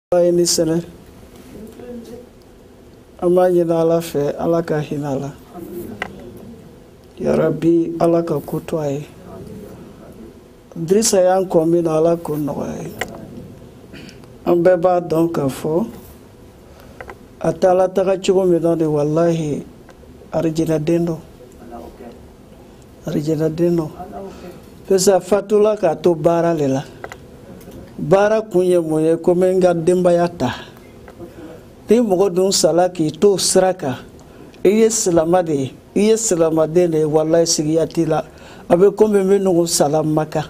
Ini sene amanyina ala fe ala ka hinala ya rabbi ala ka kutwaye Idrissa yan komi na ala ko noye ambe ba donc fo atala taka chugo mi de wallahi arjina dendo pesa fatula ka to bara lela bara kunye moye komenga demba yata ni mogo dun salaki to sraka iye salamade ne wallahi sigiyati la abe kombe menu salam maka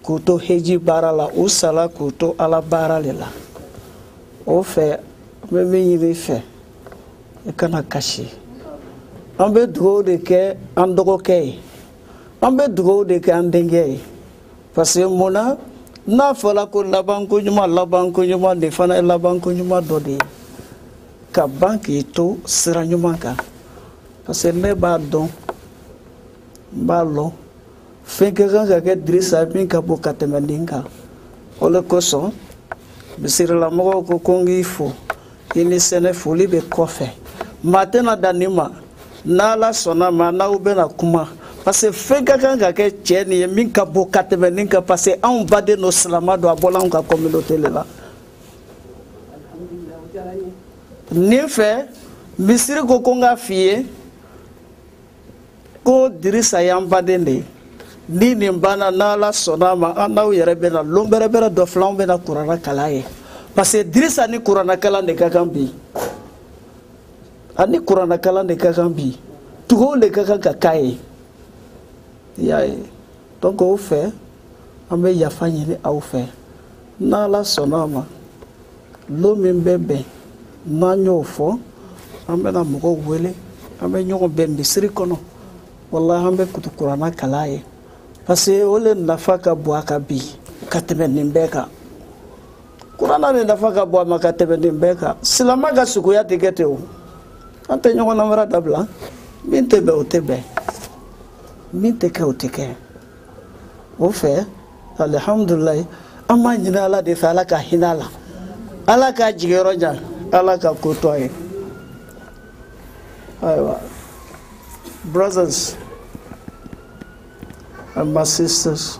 kuto heji bara la o sala kuto ala bara lela o fe me yiri fe e kana kashi ambe dugo de ke andogo ke ambe dugo de ke andenge parce que mona na fala ko laban ko nyuma de fana laban ko nyuma dodi ka banki to sira nyuma ka parce que ne ba don balo fenke ga ke Idrissa bin ka bo katemandinga ole koso bisira la mo ko kongi fo ini sene foli be kofe matena danima na la sona ma na ubena kuma parce que fenke ga ke cheni min ka bo katemandinga parce que on va de nos salama do abola on ka communauté là ni fe misiri ko konga fie ko Idrissa yamba dende ni nimbana na la sona ma anaw yere bena lombere bera do flan bena kurana kalaye parce que Idrissa ni kurana kala de kakambi ani kurana kala de kakambi tugo le kakaka kai yae donc au fait ambe yafanyi ni au fait na la sona ma lo mbebe na nyofo ambe na mogo wele ambe nyongo bembi siri kono wallahi ambe kutukurana kalaye parce que ole nafaka boaka bi katebe nimbeka kurana ne nafaka boa makatebe nimbeka silama ga suku ya tikete o ante nyongo na mara dabla minte be otebe minte ka otike o fe alhamdulillah amma nyina ala de fala ka hinala ala ka jigeroja ala ka kutwaye aywa brothers and my sisters,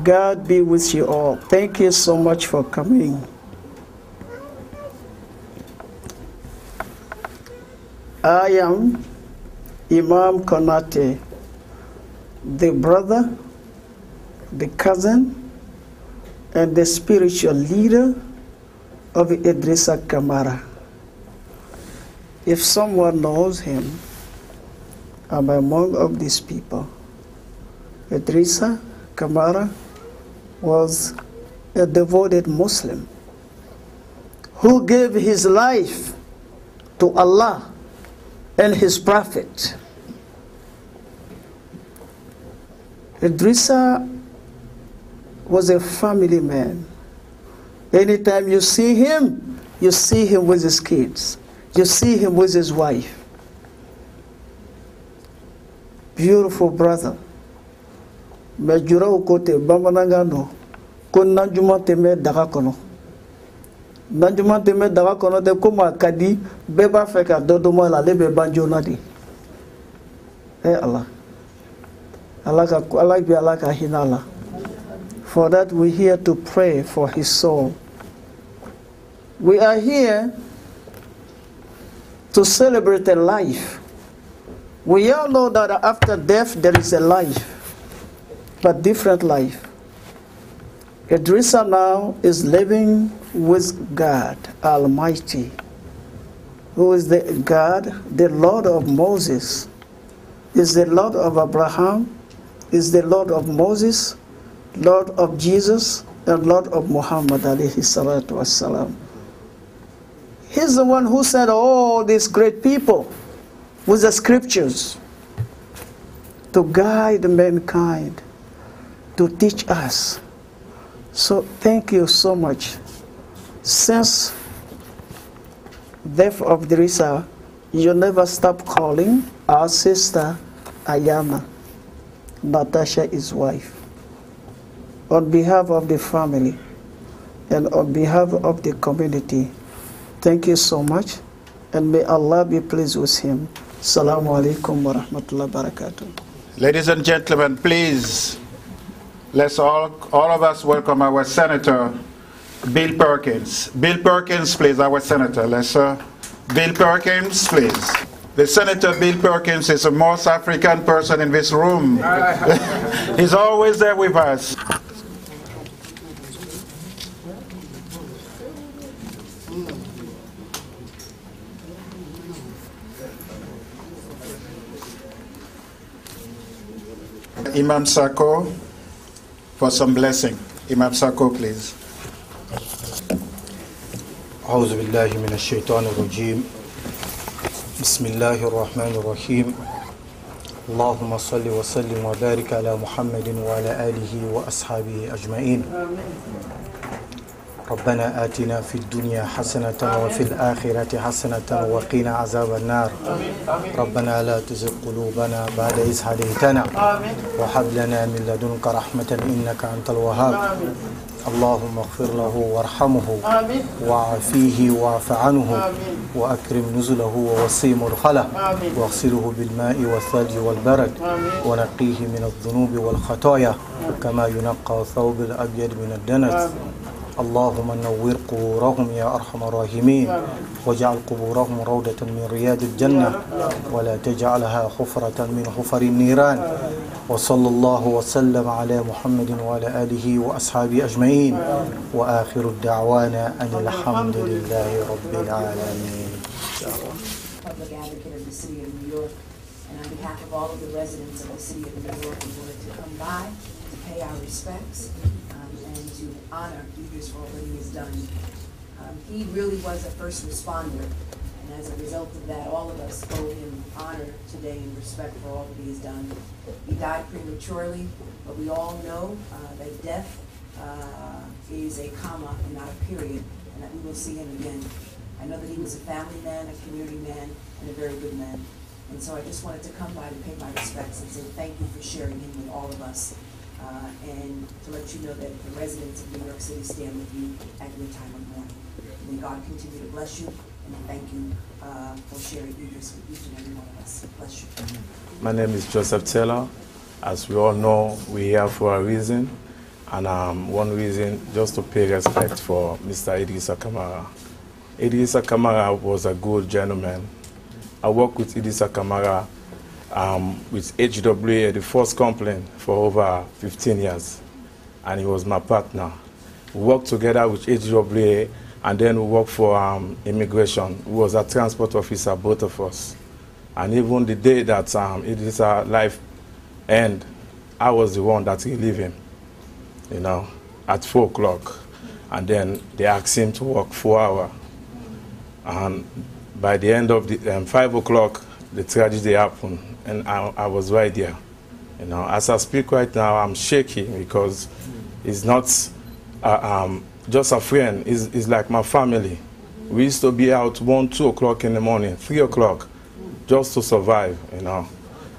God be with you all. Thank you so much for coming. I am Imam Konate, the brother, the cousin, and the spiritual leader of Idrissa Camara. If someone knows him, I'm among of these people. Idrissa Camara was a devoted Muslim who gave his life to Allah and his Prophet. Idrissa was a family man. Anytime you see him with his kids. You see him with his wife. Beautiful brother. Majura ukote bamanangano kon nanjuma teme dagakono. Nanjuma teme dagakono de kuma kadi beba feka dodomo la lebe banjona di. Allah. Allah ka hinala. For that we're here to pray for his soul. We are here to celebrate a life. We all know that after death there is a life, but different life. Idrissa now is living with God Almighty, who is the God, the Lord of Moses, is the Lord of Abraham, is the Lord of Moses, Lord of Jesus, and Lord of Muhammad alayhi salatu wassalam. He's the one who sent all these great people with the scriptures to guide mankind, to teach us. So thank you so much. Since death of Idrissa, you never stop calling our sister Ayana, Natasha, his wife. on behalf of the family and on behalf of the community, thank you so much, and may Allah be pleased with him. Assalamu alaikum wa rahmatullahi wa barakatuh. Ladies and gentlemen, please, let's all of us welcome our Senator Bill Perkins. Bill Perkins, please, our Senator. Bill Perkins, please. The Senator Bill Perkins is the most African person in this room. He's always there with us. Imam Sako for some blessing. Imam Sako, please. أعوذ بالله من الشيطان الرجيم بسم الله الرحمن الرحيم اللهم صل وسلم وبارك على محمد وعلى آله وأصحابه أجمعين ربنا آتنا في الدنيا حسنة وفي الآخرة حسنة وقنا عذاب النار ربنا لا تزغ قلوبنا بعد إذ هديتنا وهب لنا من لدنك رحمة إنك أنت الوهاب اللهم اغفر له وارحمه وعافيه واعف عنه وأكرم نزله ووسع مدخله واغسله بالماء والثلج والبرد ونقيه من الذنوب والخطايا كما ينقى الثوب الأبيض من الدنس اللهم نور قبورهم يا أرحم الراحمين واجعل قبورهم روضة من رياض الجنة ولا تجعلها حفرة من حفر النيران وصلى الله وسلم على محمد وعلى آله وأصحابه أجمعين وآخر الدعوانا أن الحمد لله رب العالمين. Public advocate of the city of New York, and on behalf of all of the residents of the city of New York, we wanted to come by to pay our respects and to honor Idrissa for all that he has done. He really was a first responder, and as a result of that, all of us owe him honor today and respect for all that he has done. He died prematurely, but we all know that death is a comma and not a period, and that we will see him again. I know that he was a family man, a community man, and a very good man. And so I just wanted to come by to pay my respects and say thank you for sharing him with all of us. And to let you know that the residents of New York City stand with you at your time of mourning. May God continue to bless you, and thank you for sharing Idrissa with each and every one of us. Bless you. My name is Joseph Taylor. As we all know, we're here for a reason, and one reason just to pay respect for Mr. Idrissa Camara. Idrissa Camara was a good gentleman. I worked with Idrissa Camara with HWA, the first complaint, for over 15 years, and he was my partner. We worked together with HWA, and then we worked for immigration. He was a transport officer, both of us. And even the day that Idrissa life ended, I was the one that relieved him, you know, at 4 o'clock. And then they asked him to work 4 hours. And by the end of the 5 o'clock, the tragedy happened, and I was right there. You know, as I speak right now, I'm shaking because it's not just a friend. It's like my family. We used to be out 1, 2 o'clock in the morning, 3 o'clock, just to survive, you know.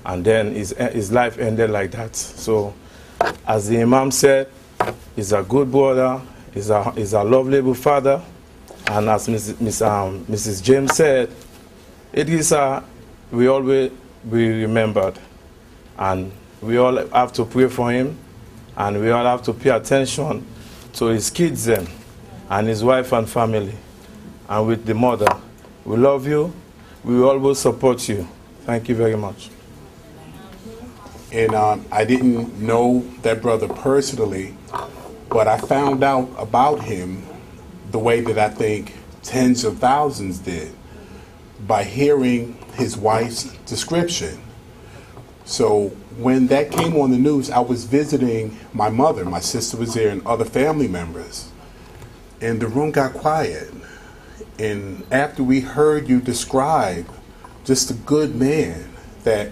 And then his life ended like that. So, as the Imam said, he's a good brother, he's a lovely father, and as Mrs. James said, Idrissa we always be remembered, and we all have to pray for him, and we all have to pay attention to his kids and his wife and family, and with the mother. We love you. We will always support you. Thank you very much. And I didn't know that brother personally, but I found out about him the way that I think tens of thousands did, by hearing his wife's description. So when that came on the news, I was visiting my mother. My sister was there and other family members. And the room got quiet. And after we heard you describe just a good man that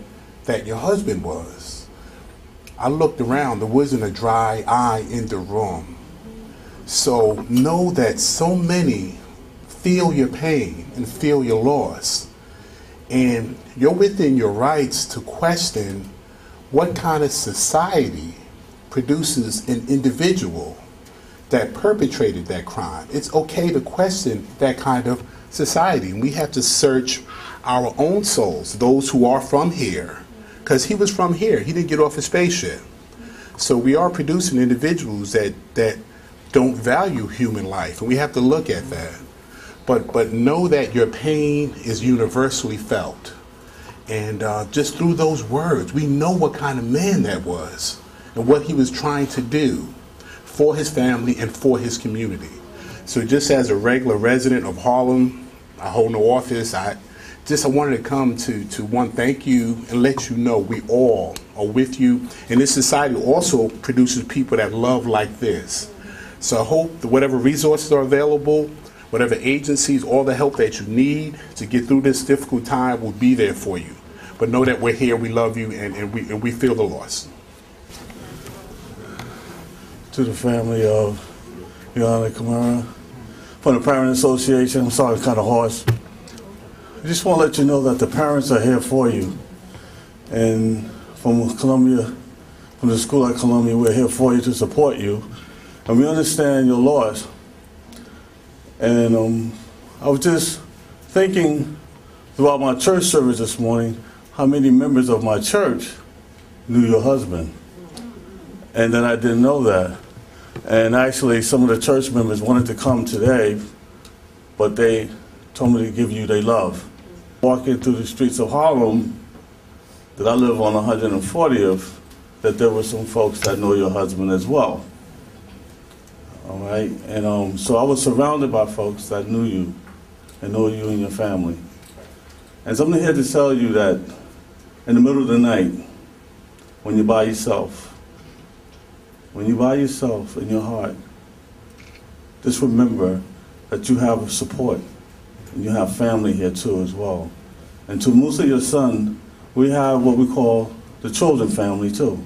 your husband was, I looked around. There wasn't a dry eye in the room. So know that so many feel your pain and feel your loss. And you're within your rights to question what kind of society produces an individual that perpetrated that crime. It's okay to question that kind of society. And we have to search our own souls, those who are from here, because he was from here. He didn't get off a spaceship. So we are producing individuals that don't value human life, and we have to look at that. But know that your pain is universally felt. And just through those words, we know what kind of man that was and what he was trying to do for his family and for his community. So just as a regular resident of Harlem, I hold no office, I wanted to come to one, thank you and let you know we all are with you. And this society also produces people that love like this. So I hope that whatever resources are available, whatever agencies, all the help that you need to get through this difficult time will be there for you. But know that we're here, we love you, and we feel the loss. To the family of Idrissa Camara, from the Parent Association, I'm sorry, it's kind of harsh. I just want to let you know that the parents are here for you. And from Columbia, from the school at Columbia, we're here for you to support you. And we understand your loss. And I was just thinking throughout my church service this morning how many members of my church knew your husband. And then I didn't know that. And actually some of the church members wanted to come today, but they told me to give you their love. Walking through the streets of Harlem, that I live on 140th, that there were some folks that know your husband as well. All right, and so I was surrounded by folks that knew you and know you and your family. And so I'm here to tell you that in the middle of the night, when you're by yourself in your heart, just remember that you have support and you have family here too as well. And to Musa, your son, we have what we call the children family too.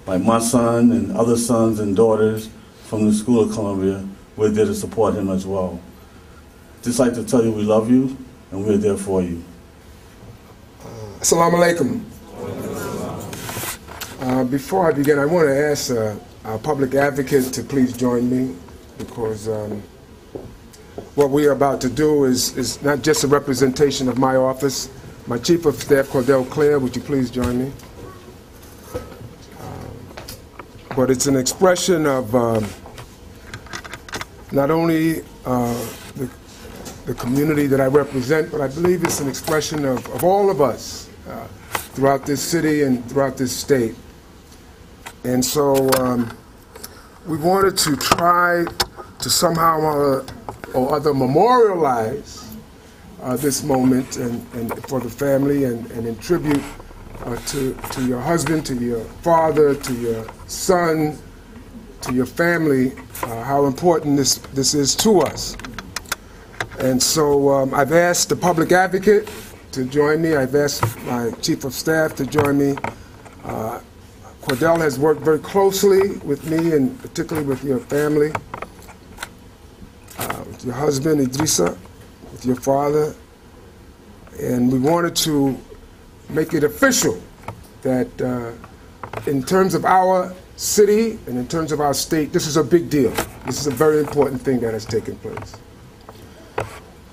Like my son and other sons and daughters from the School of Columbia, we're there to support him as well. Just like to tell you we love you and we're there for you. Assalamu alaikum. Before I begin, I want to ask our public advocate to please join me, because what we are about to do is not just a representation of my office. My Chief of Staff, Cordell Clare, would you please join me? But it's an expression of not only the community that I represent, but I believe it's an expression of all of us throughout this city and throughout this state. And so we wanted to try to somehow or other memorialize this moment and for the family and in tribute to your husband, to your father, to your son, to your family, how important this is to us. And so I've asked the public advocate to join me. I've asked my Chief of Staff to join me. Cordell has worked very closely with me, and particularly with your family, with your husband, Idrissa, with your father. And we wanted to make it official that in terms of our city and in terms of our state, this is a big deal. This is a very important thing that has taken place.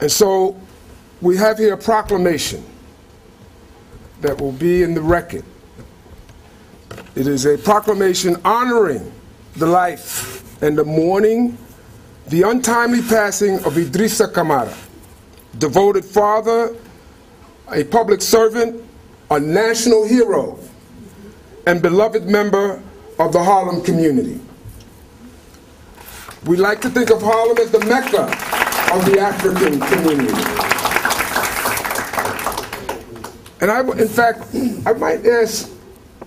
And so we have here a proclamation that will be in the record. It is a proclamation honoring the life and the mourning, the untimely passing of Idrissa Camara, devoted father, a public servant, a national hero, and beloved member of the Harlem community. We like to think of Harlem as the Mecca of the African community. And in fact, I might ask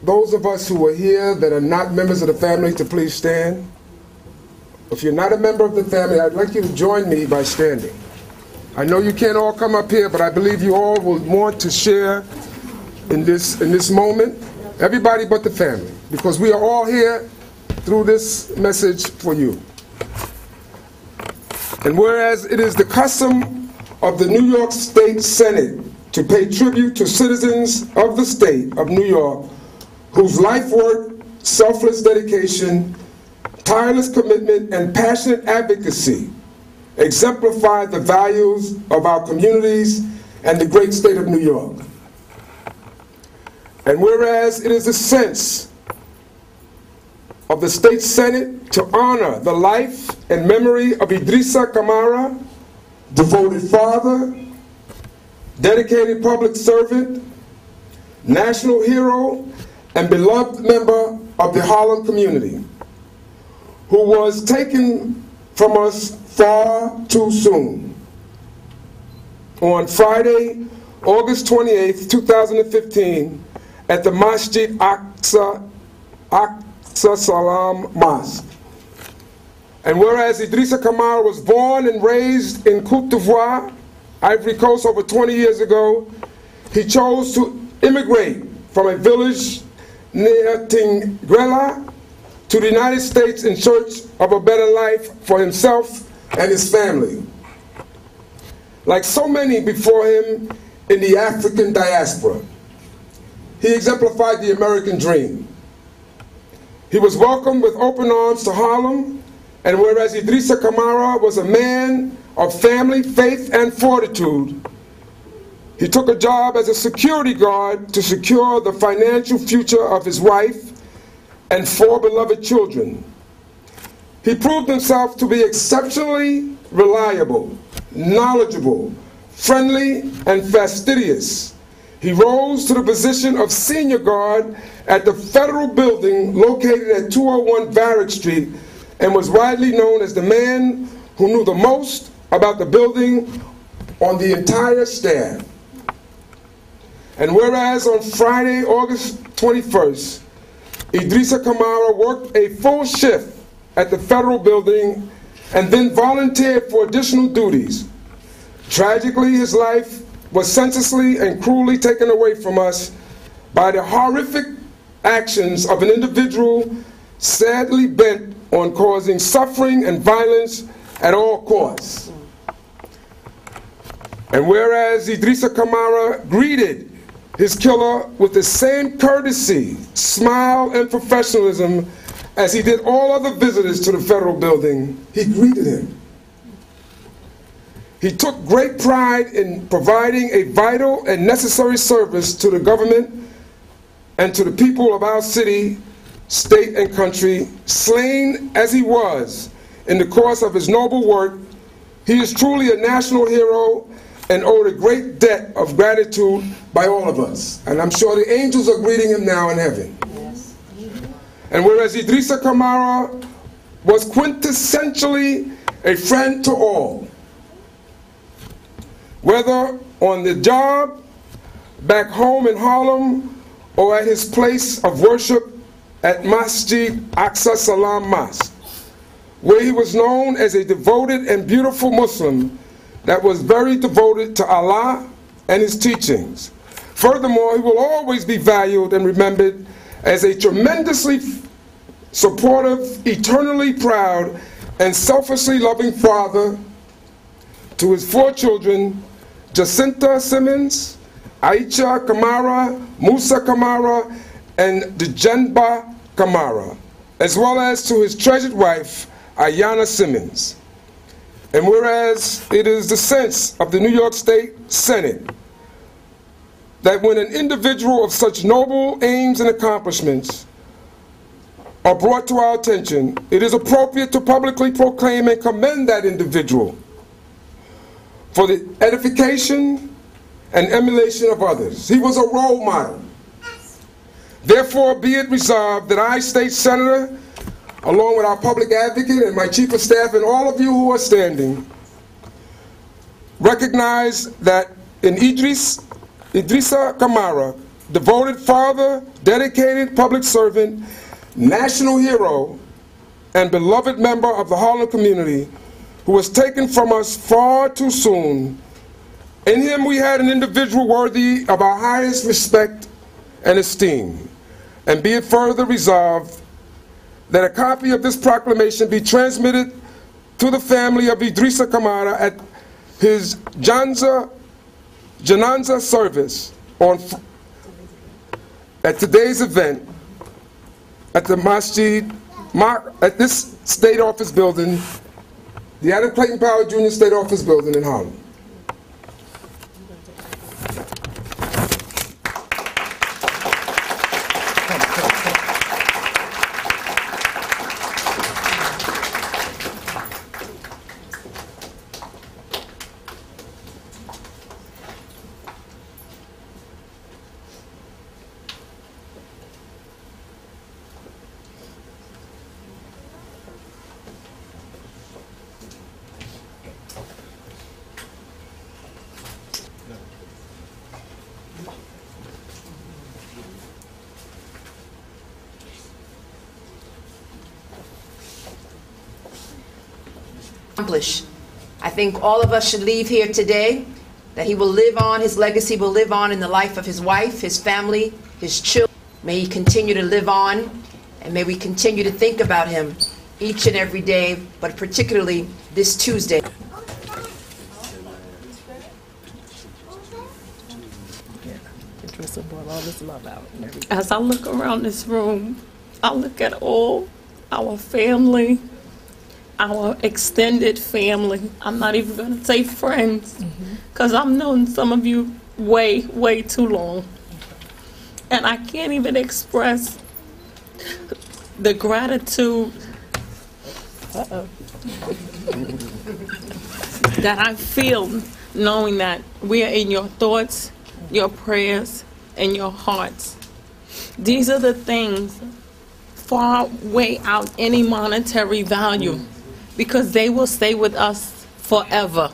those of us who are here that are not members of the family to please stand. If you're not a member of the family, I'd like you to join me by standing. I know you can't all come up here, but I believe you all will want to share in this moment. Everybody but the family, because we are all here through this message for you. And whereas it is the custom of the New York State Senate to pay tribute to citizens of the state of New York whose life work selfless dedication, tireless commitment, and passionate advocacy exemplify the values of our communities and the great state of New York. And whereas it is the sense of the State Senate to honor the life and memory of Idrissa Camara, devoted father, dedicated public servant, national hero, and beloved member of the Harlem community, who was taken from us far too soon. On Friday, August 28, 2015, at the Masjid Aqsa Salam Mosque. And whereas Idrissa Camara was born and raised in Côte d'Ivoire, Ivory Coast, over 20 years ago, he chose to immigrate from a village near Tingrela to the United States in search of a better life for himself and his family. Like so many before him in the African diaspora, he exemplified the American dream. He was welcomed with open arms to Harlem, and whereas Idrissa Camara was a man of family, faith, and fortitude, he took a job as a security guard to secure the financial future of his wife and 4 beloved children. He proved himself to be exceptionally reliable, knowledgeable, friendly, and fastidious. He rose to the position of senior guard at the federal building located at 201 Varick Street and was widely known as the man who knew the most about the building on the entire staff. And whereas on Friday, August 21st, Idrissa Camara worked a full shift at the federal building and then volunteered for additional duties. Tragically, his life was senselessly and cruelly taken away from us by the horrific actions of an individual sadly bent on causing suffering and violence at all costs. And whereas Idrissa Camara greeted his killer with the same courtesy, smile, and professionalism as he did all other visitors to the federal building, he greeted him. He took great pride in providing a vital and necessary service to the government and to the people of our city, state, and country. Slain as he was in the course of his noble work, he is truly a national hero and owed a great debt of gratitude by all of us. And I'm sure the angels are greeting him now in heaven. Yes. And whereas Idrissa Camara was quintessentially a friend to all, whether on the job, back home in Harlem, or at his place of worship at Masjid Aqsa Salam Mosque, where he was known as a devoted and beautiful Muslim that was very devoted to Allah and his teachings. Furthermore, he will always be valued and remembered as a tremendously supportive, eternally proud, and selfishly loving father to his 4 children, Jacinta Simmons, Aisha Camara, Musa Camara, and Djenba Camara, as well as to his treasured wife, Ayanna Simmons. And whereas it is the sense of the New York State Senate that when an individual of such noble aims and accomplishments are brought to our attention, it is appropriate to publicly proclaim and commend that individual for the edification and emulation of others. He was a role model. Therefore, be it resolved that I, State Senator, along with our public advocate and my chief of staff and all of you who are standing, recognize that in Idrissa Camara, devoted father, dedicated public servant, national hero, and beloved member of the Harlem community, who was taken from us far too soon, in him we had an individual worthy of our highest respect and esteem. And be it further resolved that a copy of this proclamation be transmitted to the family of Idrissa Camara at his Janza service at today's event, at the Masjid, at this state office building, the Adam Clayton Powell Jr. State Office Building in Harlem. I think all of us should leave here today, that he will live on, his legacy will live on in the life of his wife, his family, his children. May he continue to live on, and may we continue to think about him each and every day, but particularly this Tuesday. As I look around this room, I look at all our family, our extended family. I'm not even going to say friends, because I've known some of you way, way too long. And I can't even express the gratitude that I feel knowing that we are in your thoughts, your prayers, and your hearts. These are the things far way out any monetary value, because they will stay with us forever.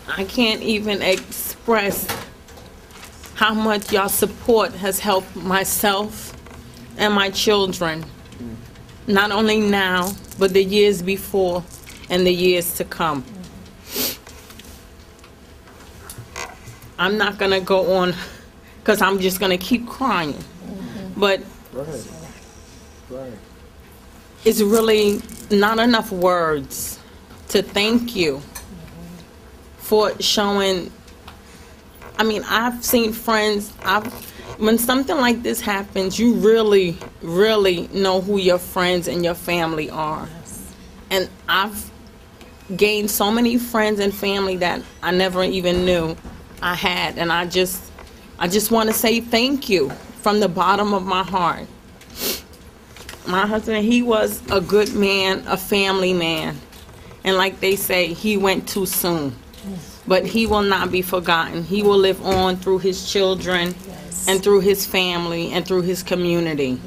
I can't even express how much your support has helped myself and my children, not only now, but the years before and the years to come. I'm not going to go on because I'm just going to keep crying. But it's really not enough words to thank you for showing. I mean, I've seen friends, when something like this happens, you really, really know who your friends and your family are. And I've gained so many friends and family that I never even knew I had. And I just want to say thank you from the bottom of my heart. My husband, he was a good man, a family man. And like they say, he went too soon. But he will not be forgotten. He will live on through his children, and through his family, and through his community.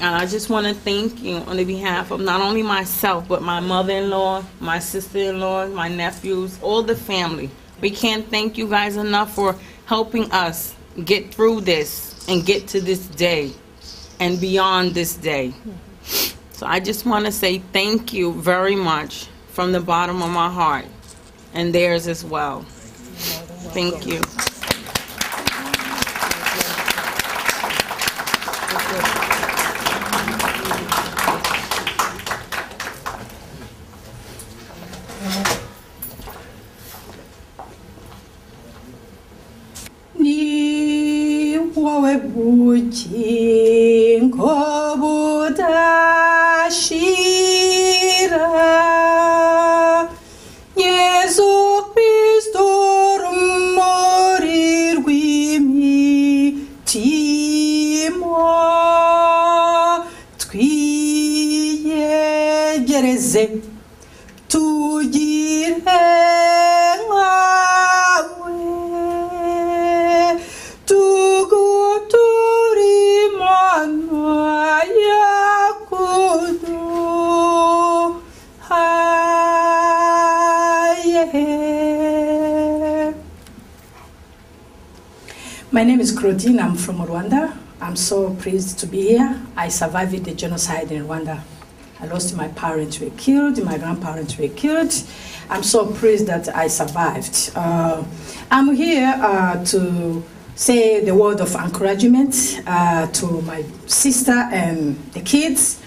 And I just want to thank you on the behalf of not only myself, but my mother-in-law, my sister-in-law, my nephews, all the family. We can't thank you guys enough for helping us get through this and get to this day and beyond this day. So I just want to say thank you very much from the bottom of my heart, and theirs as well. Thank you. My name is Claudine. I'm from Rwanda. I'm so pleased to be here. I survived the genocide in Rwanda. I lost my parents were killed, my grandparents were killed. I'm so pleased that I survived. I'm here to say the word of encouragement to my sister and the kids.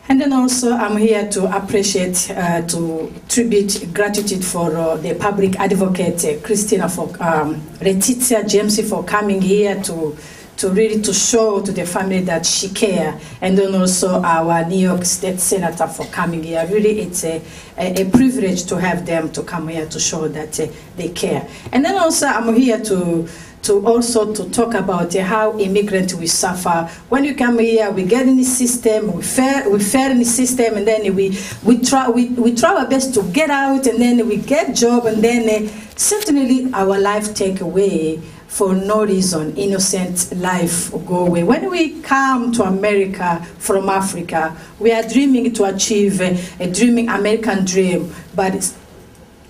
And then also I'm here to appreciate, to tribute gratitude for the public advocate, Christina, for Letitia James for coming here to really to show to the family that she care, and then also our New York State Senator for coming here. Really, it's a privilege to have them to come here to show that they care. And then also I'm here to talk about how immigrants will suffer. When you come here, we get in the system, we fail in the system, and then we try our best to get out, and then we get job, and then certainly our life take away for no reason. Innocent life go away. When we come to America from Africa, we are dreaming to achieve a dreaming American dream, but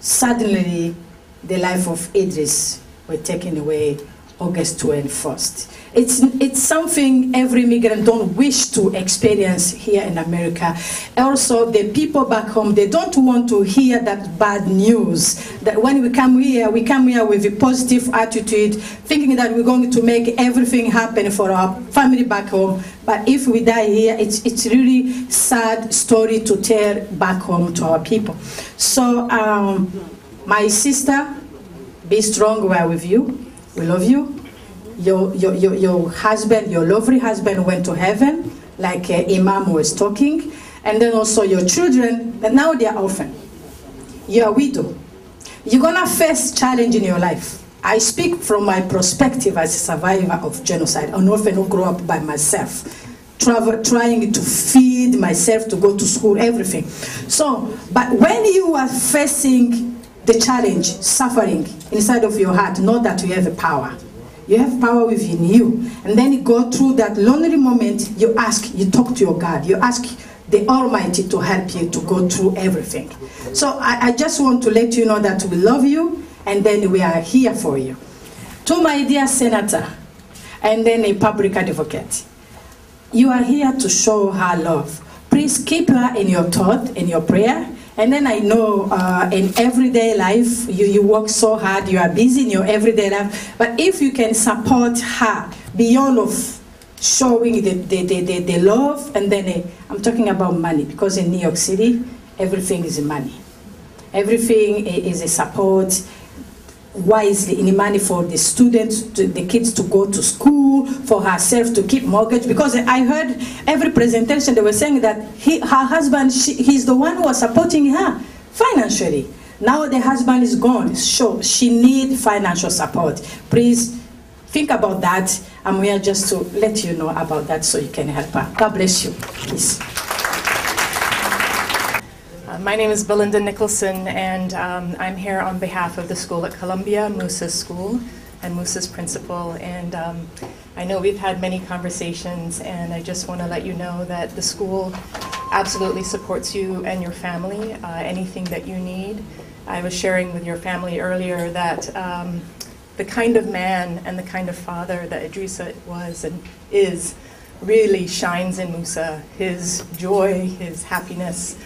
suddenly the life of Idris were taken away August 21st. It's something every immigrant don't wish to experience here in America. Also, the people back home, they don't want to hear that bad news. That when we come here with a positive attitude, thinking that we're going to make everything happen for our family back home. But if we die here, it's really sad story to tell back home to our people. So, my sister, be strong, we are with you. We love you. Your husband, your lovely husband went to heaven, like Imam was talking. And then also your children, but now they are orphan. You're a widow. You're gonna face challenge in your life. I speak from my perspective as a survivor of genocide, an orphan who grew up by myself, trying to feed myself, to go to school, everything. So, but when you are facing the challenge, suffering inside of your heart, know that you have a power. You have power within you. And then you go through that lonely moment, you ask, you talk to your God, you ask the Almighty to help you to go through everything. So I just want to let you know that we love you, and then we are here for you. To my dear Senator, and then a public advocate, you are here to show her love. Please keep her in your thought, in your prayer. And then I know in everyday life, you work so hard, you are busy in your everyday life, but if you can support her beyond of showing the love, and then I'm talking about money, because in New York City, everything is money. Everything is a support, wisely in money for the students, the kids to go to school, for herself to keep mortgage, because I heard every presentation they were saying that her husband, he's the one who was supporting her financially. Now the husband is gone, so she needs financial support. Please think about that. I'm here just to let you know about that so you can help her. God bless you. Peace. My name is Belinda Nicholson, and I'm here on behalf of the school at Columbia, Musa's school, and Musa's principal. And I know we've had many conversations, and I just want to let you know that the school absolutely supports you and your family, anything that you need. I was sharing with your family earlier that the kind of man and the kind of father that Idrissa was and is really shines in Musa. His joy, his happiness,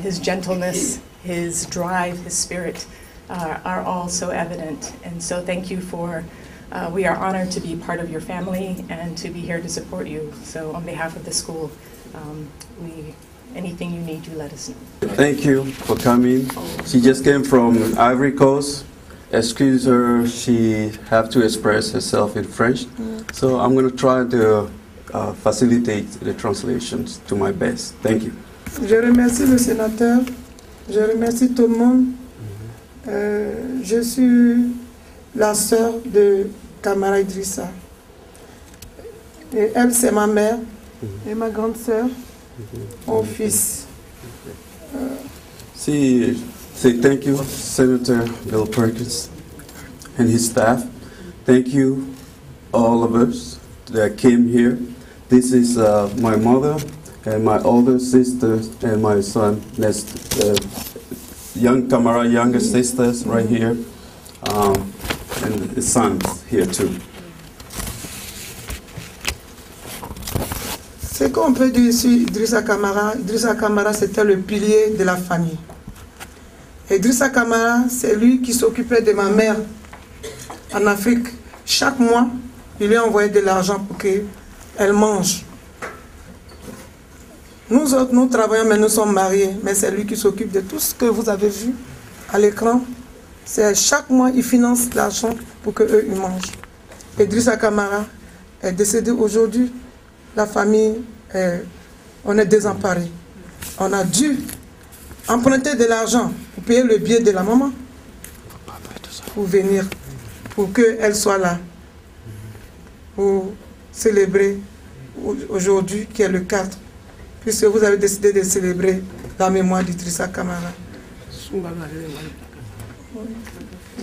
his gentleness, his drive, his spirit are all so evident. And so thank you for, we are honored to be part of your family and to be here to support you. So on behalf of the school, anything you need, you let us know. Thank you for coming. She just came from Ivory Coast. Excuse her, she have to express herself in French. So I'm going to try to facilitate the translations to my best. Thank you. Je remercie le sénateur, je remercie tout le monde. Je suis la sœur de Camara Idrissa. Et elle, c'est ma mère et ma grande sœur, mon fils. Say thank you, Senator Bill Perkins and his staff. Thank you, all of us that came here. This is my mother and my older sister and my son. That's young Camara, younger sisters right here, and the sons here too. Ce qu'on peut dire sur Idrissa Camara, c'était le pilier de la famille. Idrissa Camara, c'est lui qui s'occupait de ma mère en Afrique. Chaque mois, il lui envoyait de l'argent pour qu'elle mange. Nous autres, nous travaillons, mais nous sommes mariés. Mais c'est lui qui s'occupe de tout ce que vous avez vu à l'écran. C'est chaque mois, il finance l'argent pour qu'eux, ils mangent. Idrissa Camara est décédé aujourd'hui. La famille, on est désemparés. On a dû emprunter de l'argent pour payer le billet de la maman, pour venir, pour qu'elle soit là, pour célébrer aujourd'hui, qui est le 4, puisque vous avez décidé de célébrer la mémoire d'Idrissa Camara.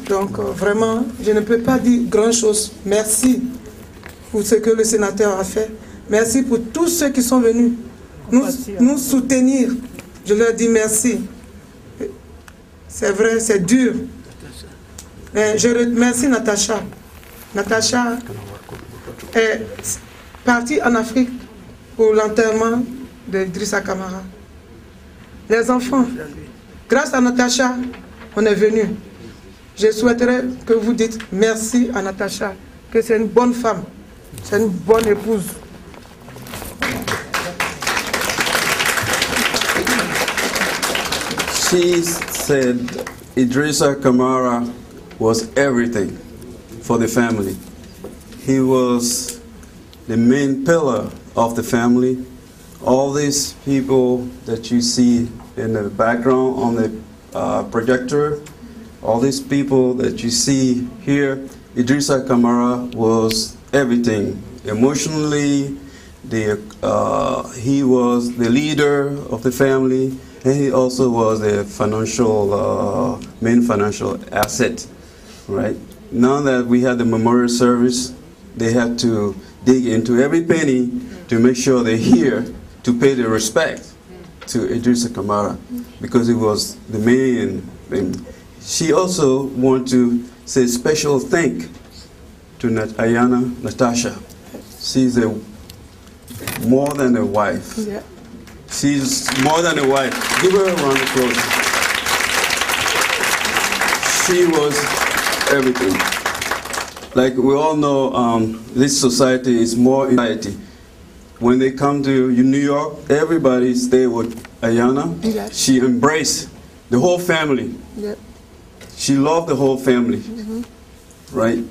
Donc vraiment, je ne peux pas dire grand-chose. Merci pour ce que le sénateur a fait. Merci pour tous ceux qui sont venus nous soutenir. Je leur dis merci. C'est vrai, c'est dur. Mais je remercie Natacha. Natacha est partie en Afrique pour l'enterrement d'Idrissa Camara. Les enfants, grâce à Natacha, on est venu. Je souhaiterais que vous dites merci à Natacha, que c'est une bonne femme, c'est une bonne épouse. She said Idrissa Camara was everything for the family. He was the main pillar of the family. All these people that you see in the background on the projector, all these people that you see here, Idrissa Camara was everything. Emotionally, he was the leader of the family, and he also was the financial, main financial asset, right? Now that we had the memorial service, they had to dig into every penny to make sure they're here to pay the respect to Idrissa Camara, because it was the main thing. She also wants to say special thank to Ayana Natasha. She's more than a wife. Yeah. She's more than a wife. Give her a round of applause. She was everything. Like we all know, this society is more society. When they come to New York, everybody stay with Ayana. Yeah. She embraced the whole family. Yeah. She loved the whole family, right?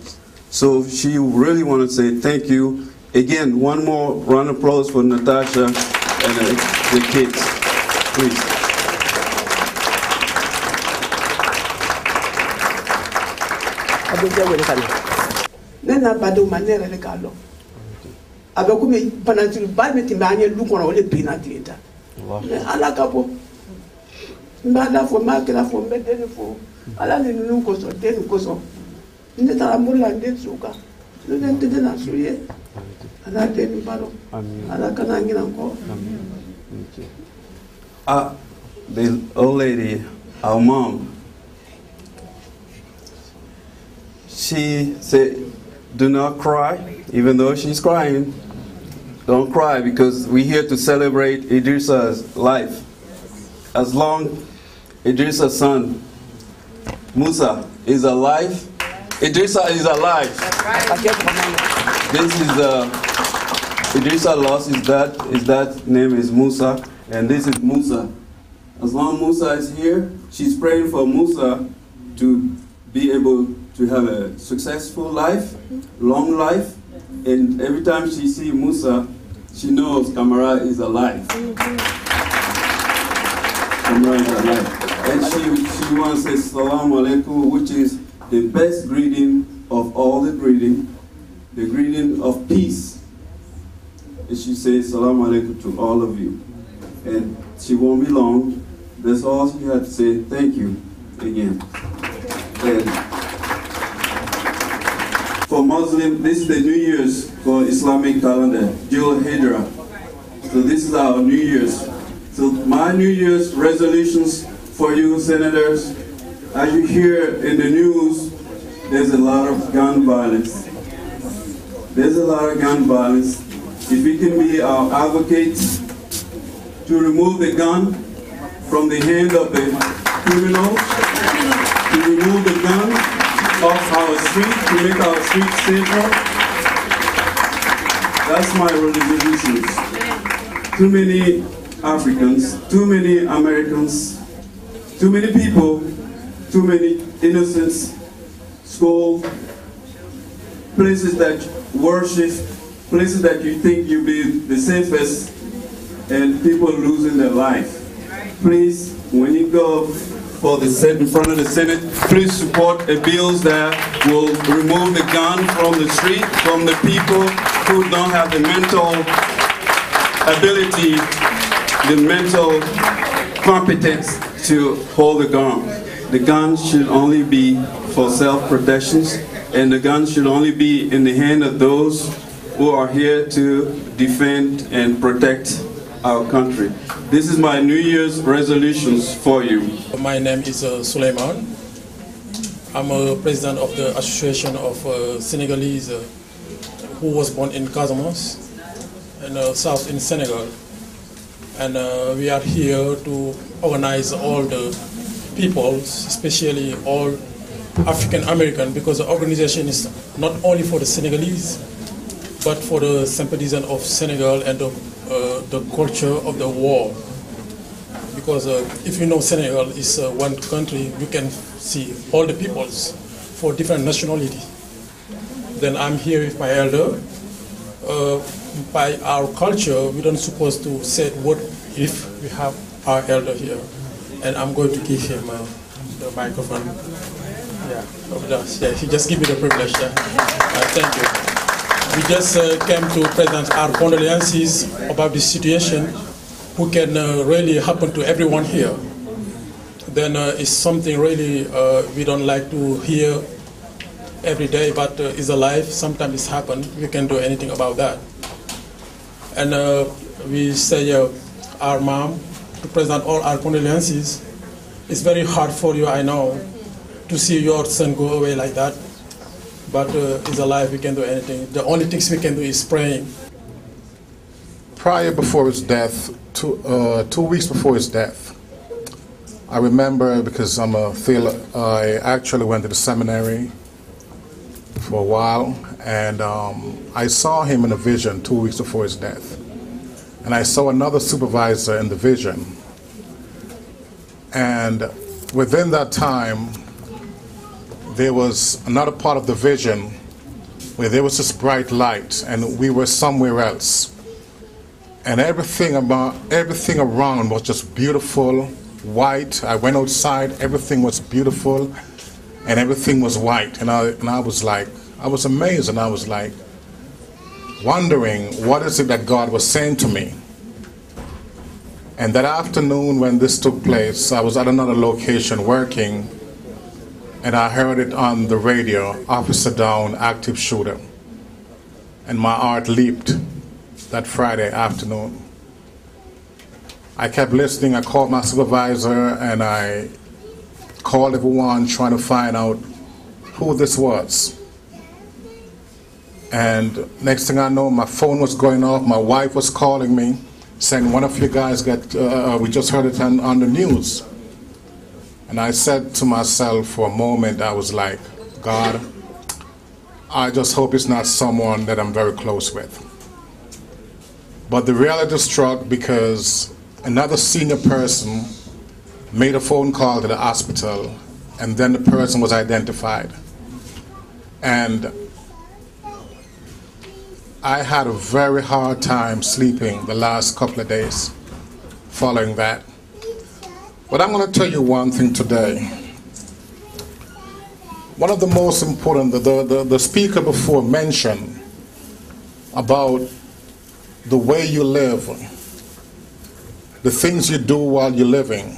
So she really want to say thank you. Again, one more round of applause for Natasha and the kids, please. Nena bado manera le galo. Abe kumi panantilu ba meti manye lukono ole pinatinta. Ala kapo. Mbada fo makela fo mbedene fo. Ala ni nunu koso denu koso. Nde tara mulla nde suka. Nde nde na suye. Ala denu balo. Ala kana ngina ko. The old lady, our mom, she said, do not cry, even though she's crying. Don't cry, because we're here to celebrate Idrissa's life. As long Idrissa's son, Musa, is alive, Idrissa is alive. This is Idrissa lost his dad. His dad's name is Musa, and this is Musa. As long as Musa is here, she's praying for Musa to be able to have a successful life, long life, and every time she sees Musa, she knows Camara is alive. Camara is alive. And she wants to say Salam Alaikum, which is the best greeting of all the greeting of peace. And she says Salam Alaikum to all of you. And she won't be long. That's all she had to say. Thank you again. And for Muslim, this is the New Year's for Islamic calendar, Jul Hijra. So this is our New Year's. So my New Year's resolutions for you senators, as you hear in the news, there's a lot of gun violence. There's a lot of gun violence. If we can be our advocates to remove the gun from the hand of the criminals, to remove the gun off our streets, to make our streets safer. That's my resolutions. Too many Africans, too many Americans, too many people, too many innocents, schools, places that worship places that you think you'll be the safest, and people losing their life. Please, when you go for the set in front of the Senate, please support a bills that will remove the gun from the street, from the people who don't have the mental ability, the mental competence to hold a gun. The gun should only be for self-protection, and the gun should only be in the hand of those who are here to defend and protect our country. This is my New Year's resolutions for you. My name is Suleiman. I'm a president of the Association of Senegalese who was born in Casamance, in south in Senegal. And we are here to organize all the peoples, especially all African American, because the organization is not only for the Senegalese, but for the sympathisant of Senegal and the culture of the world. Because if you know Senegal is one country, you can see all the peoples for different nationality. Then I'm here with my elder. By our culture, we don't supposed to say what if we have our elder here. And I'm going to give him the microphone. Yeah, he just give me the privilege. Thank you. We just came to present our condolences about this situation, who can really happen to everyone here. Then it's something really we don't like to hear every day, but it's a life. Sometimes it's happened. We can do anything about that. And we say our mom to present all our condolences. It's very hard for you, I know, to see your son go away like that. But it's alive, we can do anything. The only things we can do is praying. Prior before his death, 2 weeks before his death, I remember, because I'm a theologian, I actually went to the seminary for a while, and I saw him in a vision 2 weeks before his death. And I saw another supervisor in the vision. And within that time, there was another part of the vision where there was this bright light, and we were somewhere else. And everything around was just beautiful, white. I went outside, everything was beautiful, and everything was white. And I was like, I was amazed, and I was like, wondering, what is it that God was saying to me? And that afternoon when this took place, I was at another location working, and I heard it on the radio, officer down, active shooter. And my heart leaped that Friday afternoon. I kept listening. I called my supervisor, and I called everyone trying to find out who this was. And next thing I know, my phone was going off. My wife was calling me, saying, one of you guys we just heard it on the news. And I said to myself for a moment, I was like, God, I just hope it's not someone that I'm very close with. But the reality struck because another senior person made a phone call to the hospital, and then the person was identified. And I had a very hard time sleeping the last couple of days following that. But I'm going to tell you one thing today. One of the most important, the speaker before mentioned about the way you live, the things you do while you're living.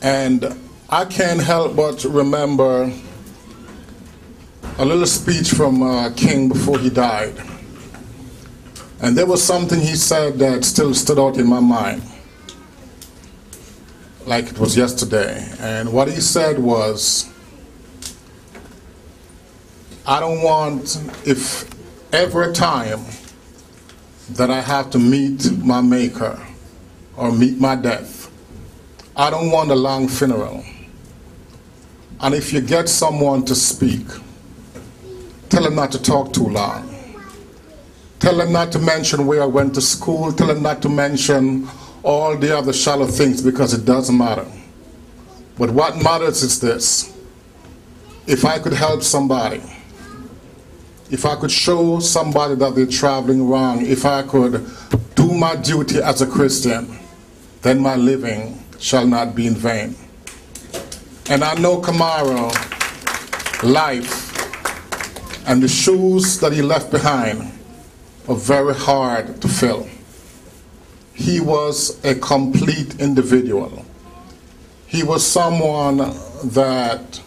And I can't help but remember a little speech from King before he died. And there was something he said that still stood out in my mind, like it was yesterday. And what he said was, I don't want, if ever a time that I have to meet my maker or meet my death, I don't want a long funeral. And if you get someone to speak, tell them not to talk too long. Tell them not to mention where I went to school. Tell them not to mention all the other shallow things, because it doesn't matter. But what matters is this: if I could help somebody, if I could show somebody that they're traveling wrong, if I could do my duty as a Christian, then my living shall not be in vain. And I know Camara, life, and the shoes that he left behind are very hard to fill. He was a complete individual. He was someone that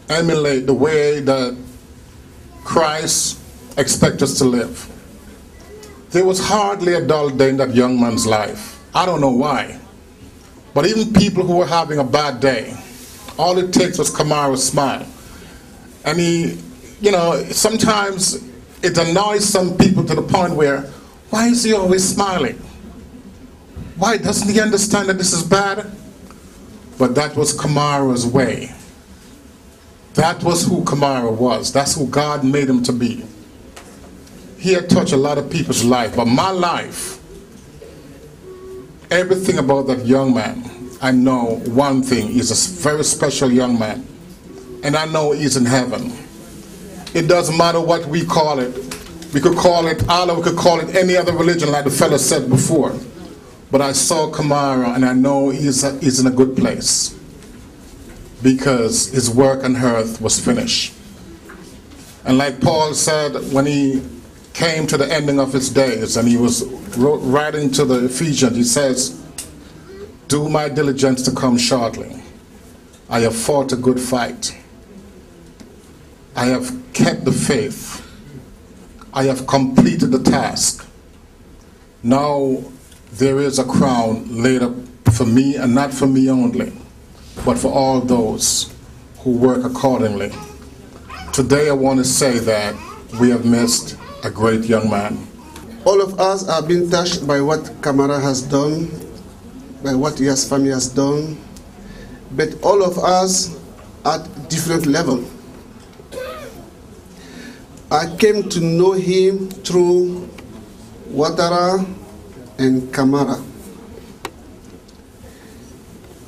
emulated the way that Christ expects us to live. There was hardly a dull day in that young man's life. I don't know why. But even people who were having a bad day, all it takes was Camara's smile. And he, you know, sometimes it annoys some people to the point where, why is he always smiling? Why doesn't he understand that this is bad? But that was Camara's way. That was who Camara was. That's who God made him to be. He had touched a lot of people's life, but my life, everything about that young man, I know one thing, he's a very special young man. And I know he's in heaven. It doesn't matter what we call it. We could call it Allah, we could call it any other religion like the fellow said before. But I saw Camara and I know he's in a good place, because his work on earth was finished. And like Paul said when he came to the ending of his days and he was writing to the Ephesians, he says, do my diligence to come shortly. I have fought a good fight. I have kept the faith. I have completed the task. Now there is a crown laid up for me, and not for me only, but for all those who work accordingly. Today I want to say that we have missed a great young man. All of us have been touched by what Camara has done, by what his family has done, but all of us at different level. I came to know him through Ouattara and Camara.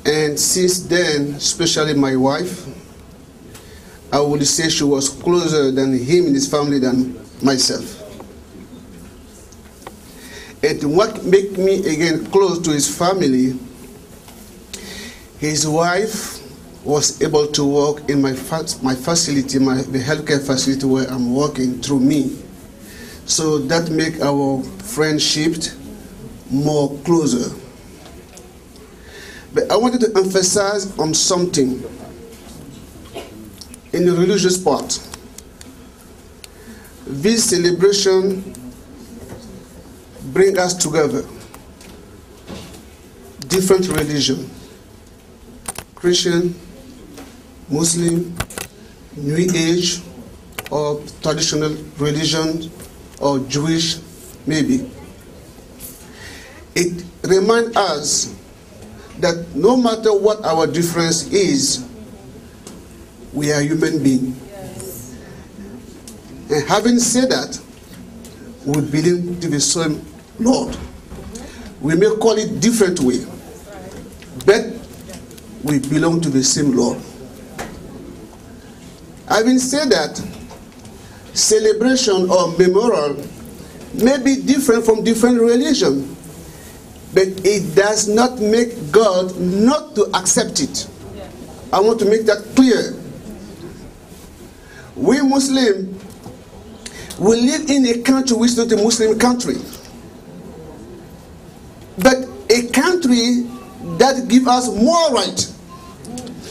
And since then, especially my wife, I would say she was closer than him and his family than myself. And what made me again close to his family, his wife was able to work in my facility, the healthcare facility where I'm working through me. So that make our friendship more closer. But I wanted to emphasize on something in the religious part. This celebration brings us together. Different religion, Christian, Muslim, New Age, or traditional religion, or Jewish, maybe. It reminds us that no matter what our difference is, we are human beings. Yes. And having said that, we belong to the same Lord. We may call it different way, but we belong to the same Lord. Having said that, celebration or memorial may be different from different religions, but it does not make God not to accept it. I want to make that clear. We Muslims, we live in a country which is not a Muslim country, but a country that gives us more right.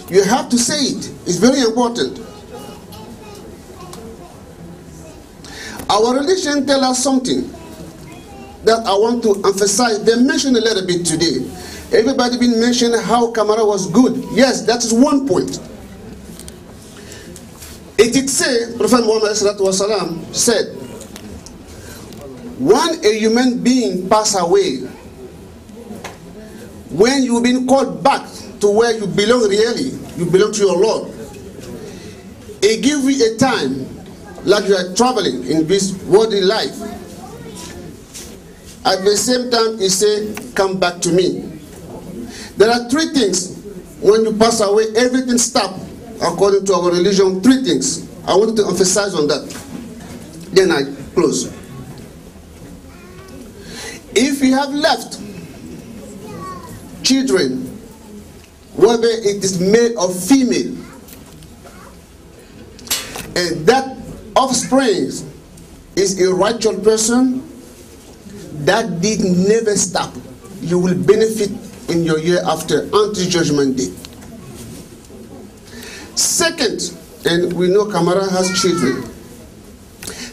You have to say it. It's very important. Our religion tells us something that I want to emphasize. They mentioned a little bit today. Everybody been mentioning how Camara was good. Yes, that is one point. It did say, Prophet Muhammad said, when a human being pass away, when you've been called back to where you belong really, you belong to your Lord, it gives you a time like you are traveling in this worldly life. At the same time, he said, come back to me. There are three things. When you pass away, everything stops. According to our religion, three things. I wanted to emphasize on that. Then I close. If you have left children, whether it is male or female, and that offspring is a righteous person, that deed never stop. You will benefit in your year after until Judgment Day. Second, and we know Camara has children.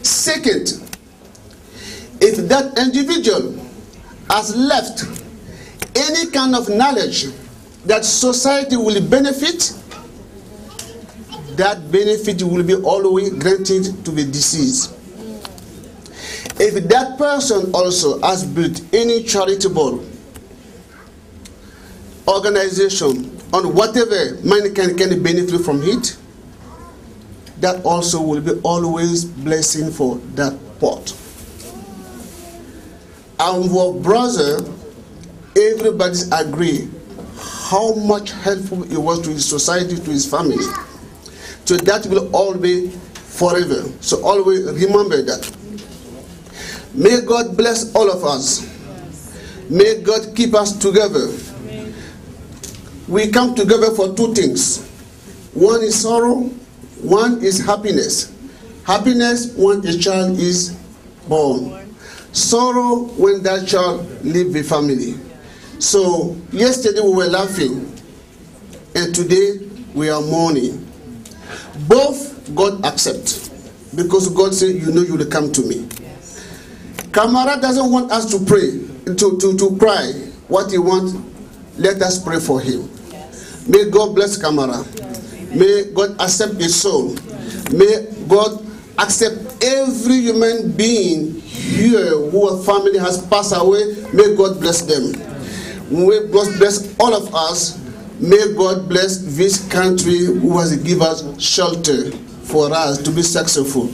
Second, if that individual has left any kind of knowledge that society will benefit, that benefit will be always granted to the deceased. If that person also has built any charitable organization on whatever mankind can benefit from it, that also will be always blessing for that pot. Our brother, everybody's agree how much helpful it was to his society, to his family. So that will all be forever. So always remember that. May God bless all of us. May God keep us together. We come together for two things. One is sorrow, one is happiness. Happiness when a child is born. Sorrow when that child leaves the family. So yesterday we were laughing, and today we are mourning. Both God accepts, because God said, you know you will come to me. Yes. Camara doesn't want us to pray, to cry. What he wants, let us pray for him. Yes. May God bless Camara. Yes. May God accept his soul. Yes. May God accept every human being here whose family has passed away. May God bless them. May God bless all of us. May God bless this country who has given us shelter for us to be successful.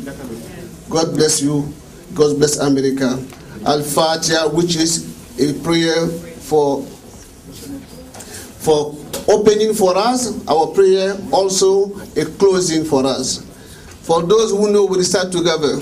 God bless you. God bless America. Al-Fatiha, which is a prayer for opening for us, our prayer, also a closing for us. For those who know, we start together.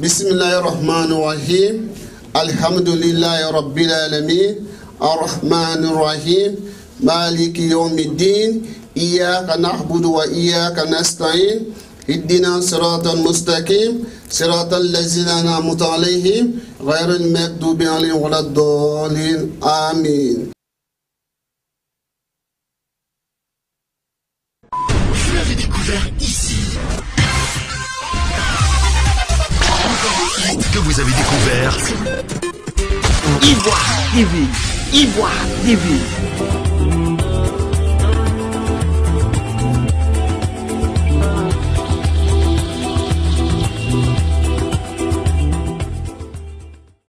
Bismillahirrahmanirrahim. Alhamdulillahi Rabbil Alameen. Ar-Rahmanir-Rahim. Maliki Yawmiddin. Iyaka na'budu wa iyaka nasta'in. Ihdina siratal mustaqim. Siratal ladzina an'amta alayhim. Ghayril maghdubi alayhim waladdallin. Amin. Vous l'avez découvert ici. Que vous avez découvert Ivoire TV. Ivoire TV.